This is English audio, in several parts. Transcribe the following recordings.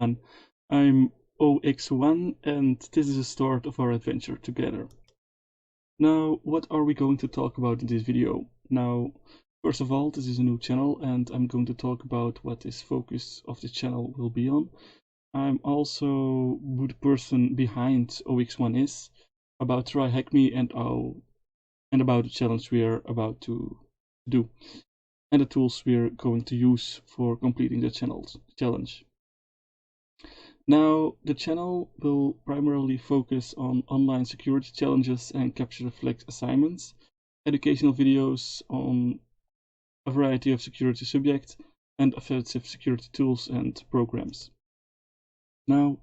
everyone. I'm OX1 and this is the start of our adventure together. Now, what are we going to talk about in this video? Now, first of all, this is a new channel and I'm going to talk about what this focus of the channel will be on. I'm also who the person behind OX1 is, about Try Hack Me and about the challenge we are about to do, and the tools we're going to use for completing the challenge. Now, the channel will primarily focus on online security challenges and capture the flag assignments, educational videos on a variety of security subjects, and offensive security tools and programs. Now,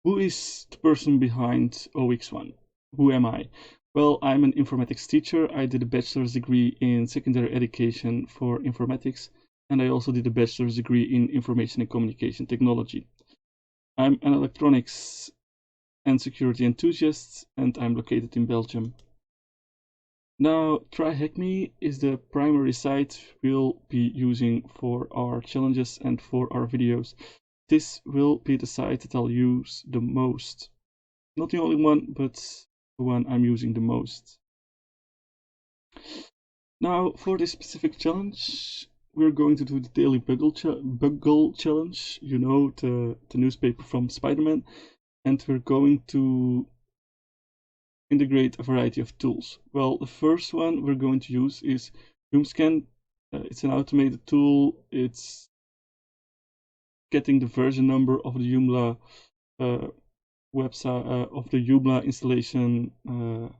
who is the person behind OX1? Who am I? Well, I'm an informatics teacher. I did a bachelor's degree in secondary education for informatics, and I also did a bachelor's degree in information and communication technology. I'm an electronics and security enthusiast, and I'm located in Belgium. Now, Try Hack Me is the primary site we'll be using for our challenges and for our videos. This will be the site that I'll use the most. Not the only one, but the one I'm using the most. Now, for this specific challenge, we're going to do the daily bugle challenge, you know, the newspaper from Spider-Man, and we're going to integrate a variety of tools. Well, the first one we're going to use is Joomla. It's an automated tool. It's getting the version number of the Joomla website of the Joomla installation. Well,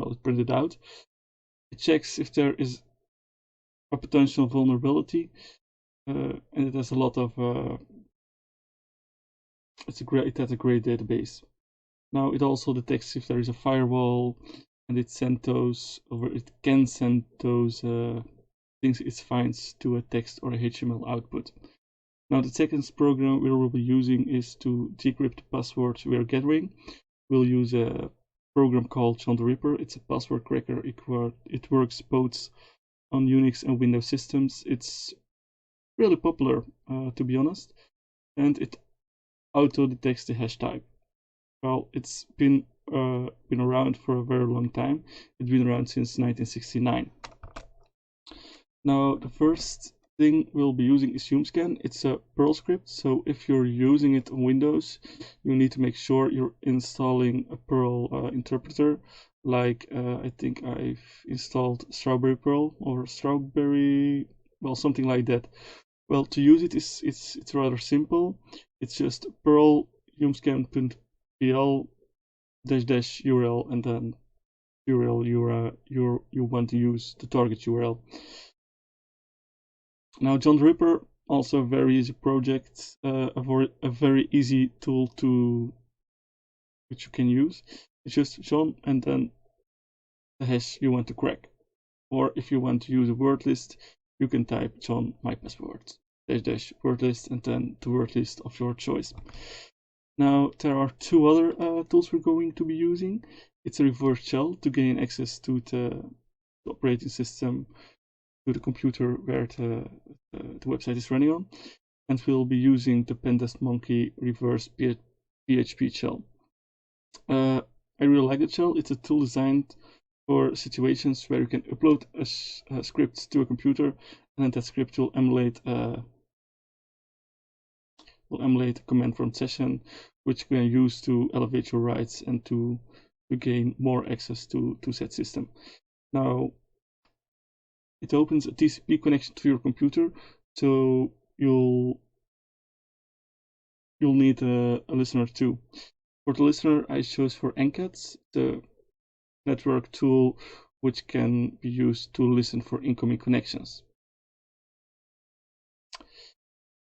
it's printed out. It checks if there is a potential vulnerability, and it has a lot of. It has a great database. Now it also detects if there is a firewall, and it can send those things it finds to a text or a HTML output. Now the second program we will be using is to decrypt the passwords we are gathering. We'll use a program called John the Ripper. It's a password cracker. It works both on Unix and Windows systems. It's really popular, to be honest, and it auto detects the hash type. Well, it's been around for a very long time. It's been around since 1969. Now, the first thing we'll be using is Joomla. It's a Perl script, so if you're using it on Windows, you need to make sure you're installing a Perl interpreter. Like I think I've installed Strawberry Perl or Strawberry, well, something like that. Well, to use it it's rather simple. It's just Perl joomla.pl -- URL and then URL you want to use the target URL. Now, John the Ripper, also a very easy project, a very easy tool which you can use. It's just John and then the hash you want to crack. Or if you want to use a word list, you can type John my password -- word list and then the word list of your choice. Now, there are two other tools we're going to be using. It's a reverse shell to gain access to the operating system, to the computer where the website is running on. And we'll be using the Pentest Monkey reverse PHP shell. I really like the shell. It's a tool designed for situations where you can upload a script to a computer, and then that script will emulate a command prompt session, which you can use to elevate your rights and to gain more access to said system. Now, it opens a TCP connection to your computer, so you'll need a listener too. For the listener, I chose for NCAT, the network tool which can be used to listen for incoming connections.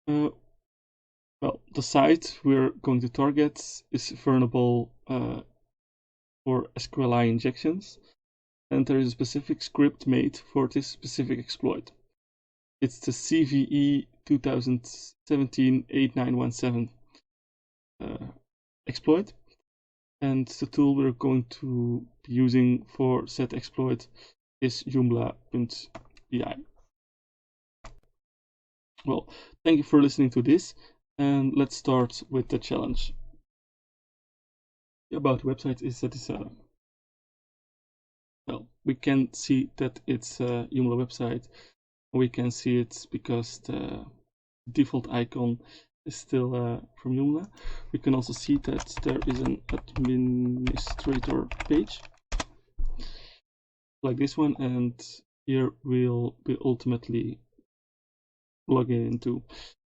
Well, the site we're going to target is vulnerable for SQLi injections, and there is a specific script made for this specific exploit. It's the CVE 2017-8917 exploit, and the tool we're going to be using for said exploit is Joomla.pi. Well, thank you for listening to this, And let's start with the challenge. About website is that it's well, we can see that it's a Joomla website. We can see it because the default icon is still from Joomla. We can also see that there is an administrator page like this one, and here we'll be ultimately logging into.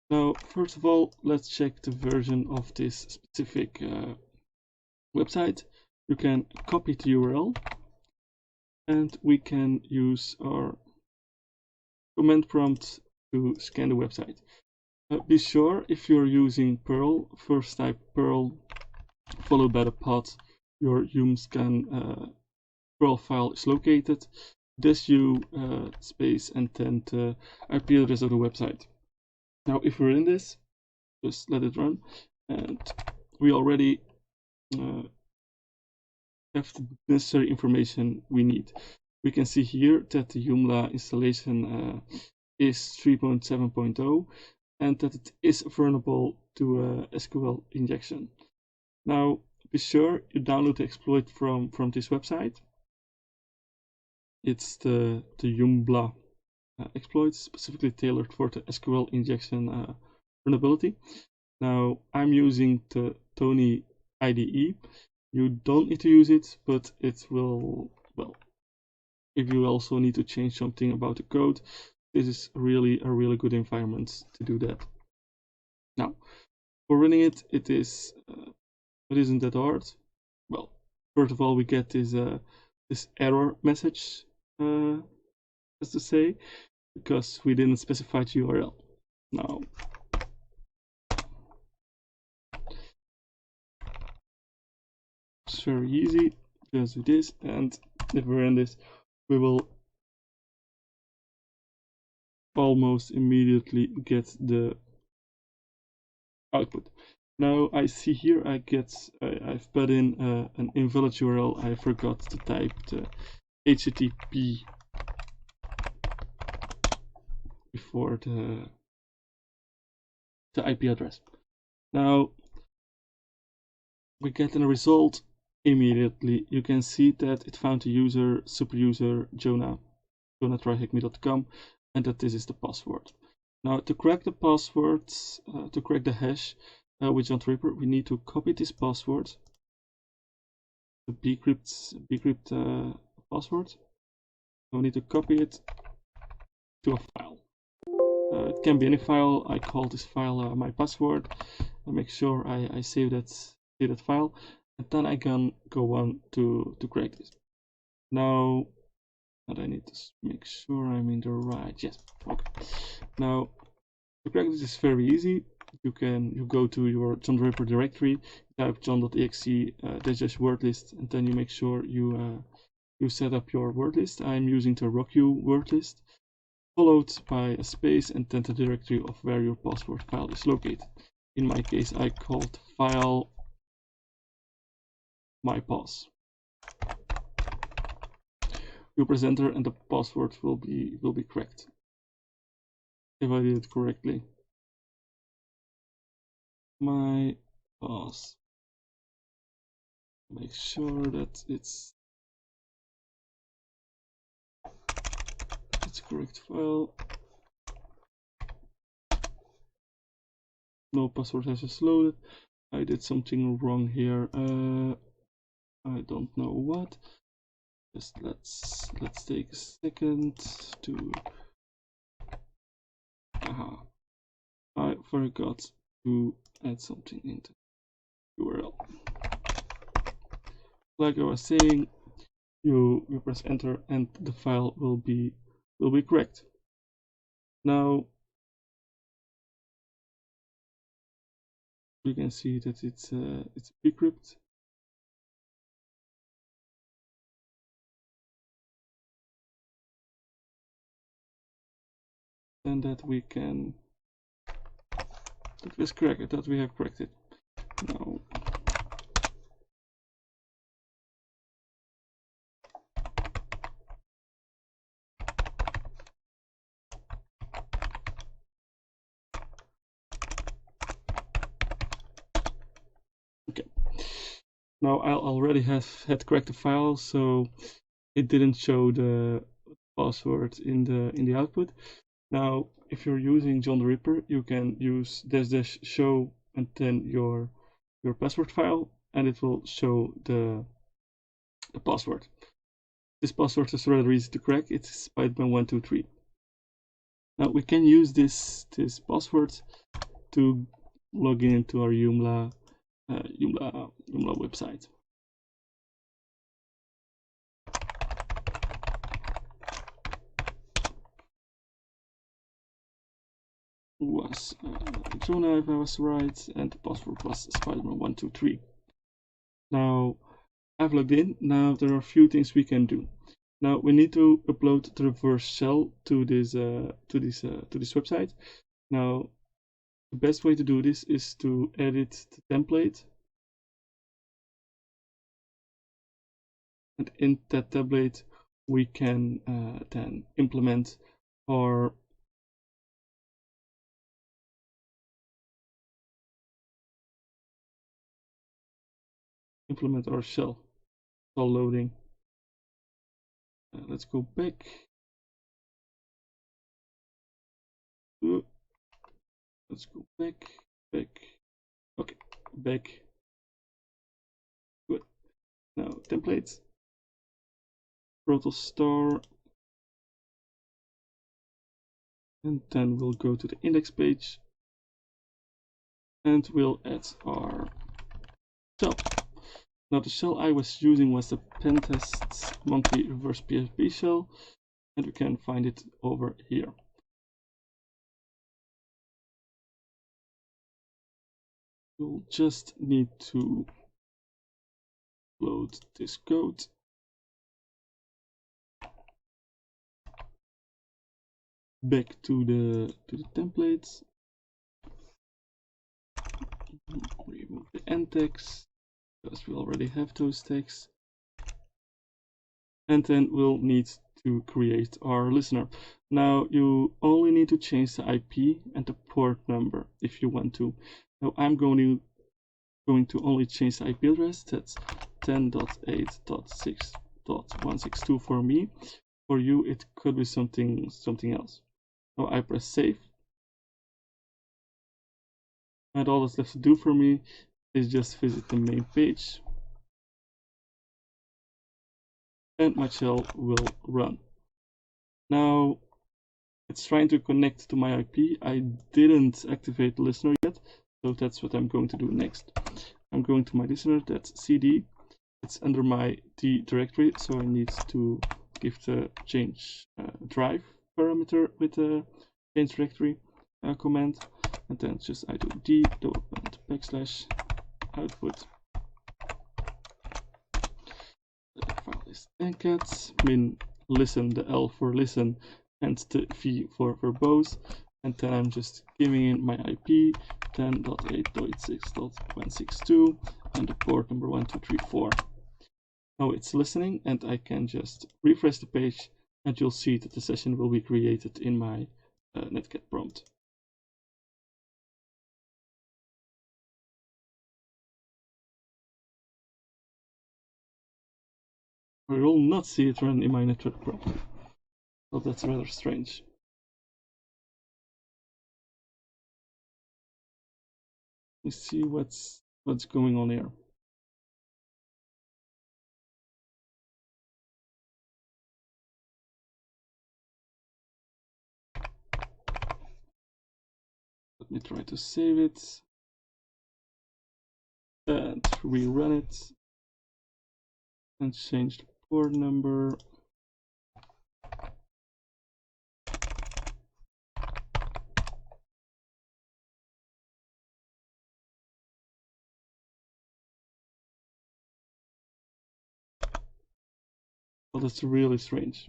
Now, first of all, let's check the version of this specific website. You can copy the URL, and we can use our command prompt to scan the website. Be sure, if you're using Perl, first type Perl followed by the path your Joomscan Perl file is located, -u space, and then the IP address of the website. Now, if we're in this, just let it run, and we already have the necessary information we need. We can see here that the Joomla installation is 3.7.0 and that it is vulnerable to SQL injection. Now, be sure you download the exploit from this website. It's the Joomla exploit, specifically tailored for the SQL injection vulnerability. Now, I'm using the Tony IDE. You don't need to use it, but it will, well, if you also need to change something about the code, this is really a really good environment to do that. Now, for running it, it isn't that hard. Well, first of all, we get this error message, as to say, because we didn't specify the URL. Now, it's very easy. Just do this, and if we're in this, we will almost immediately get the output. Now I see here I've put in an invalid URL. I forgot to type the HTTP before the IP address. Now we get a result immediately. You can see that it found the user, super user jonah@tryhackme.com, and that this is the password. Now, to crack the passwords, to crack the hash with John Draper, we need to copy this password, the bcrypt password. We need to copy it to a file. It can be any file. I call this file my password. I make sure I save that file, and then I can go on to crack this. Now, but I need to make sure I'm in the right. Yes. Okay. Now, to crack this is very easy. You go to your John Draper directory, type john.exe -word list, and then you make sure you set up your word list. I'm using the rockyou word list, followed by a space and then the directory of where your password file is located. In my case, I called file mypass. You press enter and the password will be cracked. If I did it correctly. My pass. Make sure that it's a correct file. No password has just loaded. I did something wrong here. I don't know what. Just let's take a second to. Aha! I forgot to add something into the URL. Like I was saying, you press enter and the file will be correct. Now you can see that it's bcrypt. And that we can let's crack it, that we have cracked it. Now Now I already had cracked the file, so it didn't show the password in the output. Now, if you're using John the Ripper, you can use -- show and then your password file, and it will show the password. This password is rather easy to crack. It's Spiderman123. Now we can use this password to log in into our Joomla website. Was Jonah, if I was right, and the password was Spiderman123. Now I've logged in. Now there are a few things we can do. Now we need to upload the reverse shell to this website. Now the best way to do this is to edit the template, and in that template we can then implement our shell. It's all loading. Let's go back. Let's go back. Okay, back. Good. Now templates. Protostar. And then we'll go to the index page. And we'll add our shell. Now the shell I was using was the pentest monkey reverse PHP shell, and we can find it over here. You'll just need to load this code. Back to the templates. Remove the end tags, because we already have those tags. And then we'll need to create our listener. Now you only need to change the IP and the port number if you want to. Now I'm going to only change the IP address. That's 10.8.6.162 for me. For you it could be something else. Now I press save. And all that's left to do for me is just visit the main page. And my shell will run. Now it's trying to connect to my IP. I didn't activate the listener yet, so that's what I'm going to do next. I'm going to my listener, that's cd. It's under my D directory, so I need to give the change drive parameter with the change directory command. And then just I do d and backslash output. The file is encat min listen, the L for listen and the V for verbose, and then I'm just giving in my IP 10.8.6.162 and the port number 1234. Now it's listening, and I can just refresh the page, and you'll see that the session will be created in my netcat prompt. We will not see it run in my network prompt. Well, that's rather strange. Let's see what's going on here. Let me try to save it and rerun it and change the port number. Well, that's really strange.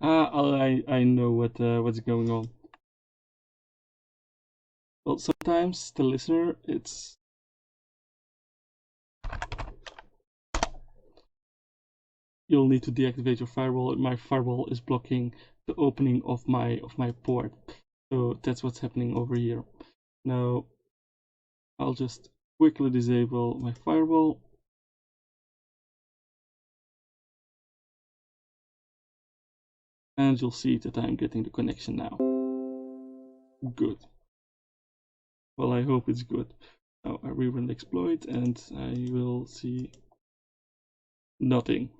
I know what's going on. Well, sometimes the listener, you'll need to deactivate your firewall. My firewall is blocking the opening of my port. So that's what's happening over here. Now I'll just quickly disable my firewall. And you'll see that I'm getting the connection now. Good. Well, I hope it's good. Now I rerun the exploit and I will see nothing.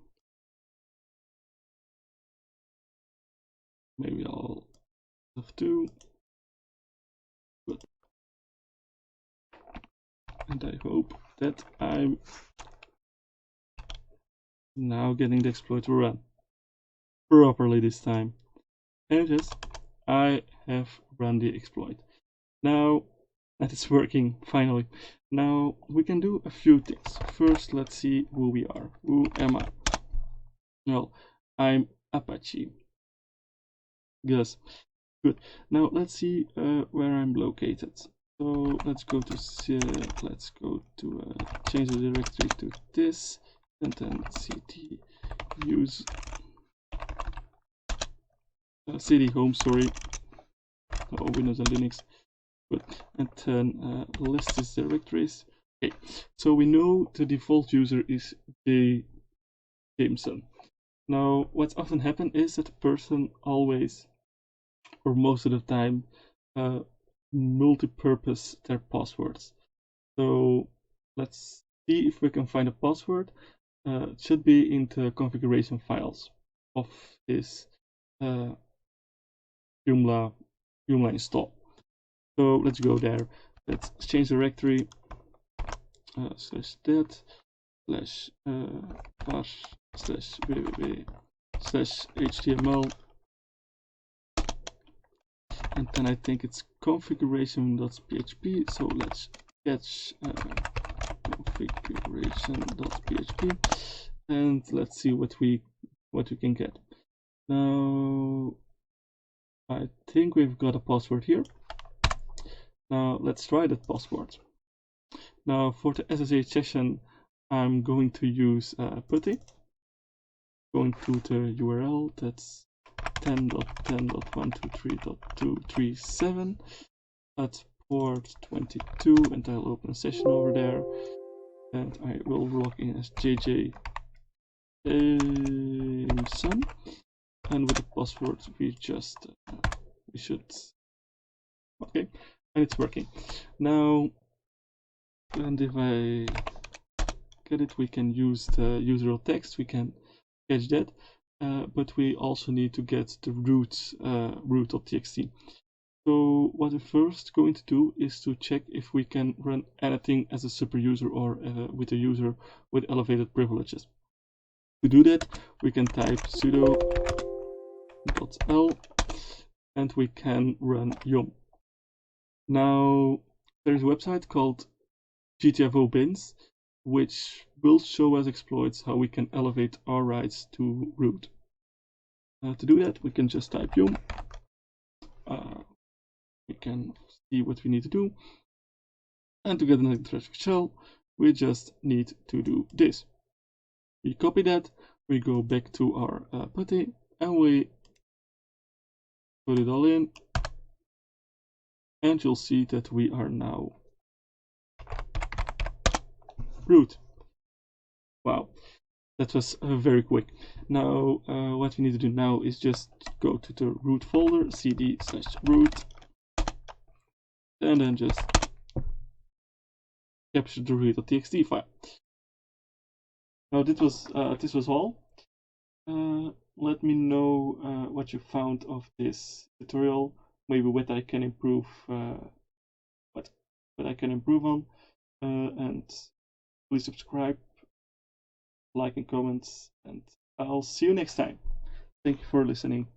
Maybe I'll have to. Good. And I hope that I'm now getting the exploit to run properly this time. And yes, I have run the exploit. Now that it's working finally. Now we can do a few things. First, let's see who we are. Who am I? Well, I'm Apache. Yes, good. Now let's see where I'm located. So let's go to change the directory to this, and then cd use cd home. Sorry, Windows and Linux. Good. And then list these directories. Okay, so we know the default user is Jameson. Now, what's often happen is that the person always, or most of the time, multi-purpose their passwords. So let's see if we can find a password. It should be in the configuration files of this Joomla install. So let's go there. Let's change directory /dat /var/www/html, and then I think it's configuration.php. So let's catch configuration.php, and let's see what we can get. Now I think we've got a password here. Now let's try that password. Now for the SSH session, I'm going to use PuTTY. Going to the URL, that's 10.10.123.237 at port 22, and I'll open a session over there, and I will log in as JJ Jameson, and with the password we should, okay, and it's working now. And if I get it, we can use the user text, we can catch that, but we also need to get the root.txt. So what we're first going to do is to check if we can run anything as a super user or with a user with elevated privileges. To do that, we can type sudo.l and we can run yum. Now there's a website called GTFO bins, which will show us exploits how we can elevate our rights to root. To do that, we can just type yum. We can see what we need to do. And to get an traffic shell, we just need to do this. We copy that, we go back to our PuTTY, and we put it all in. And you'll see that we are now root. Wow, that was very quick. Now what we need to do now is just go to the root folder, cd/root, and then just capture the root.txt file. Now this was all. Let me know what you found of this tutorial, maybe what I can improve, what I can improve on, and please subscribe, like and comments, and I'll see you next time. Thank you for listening.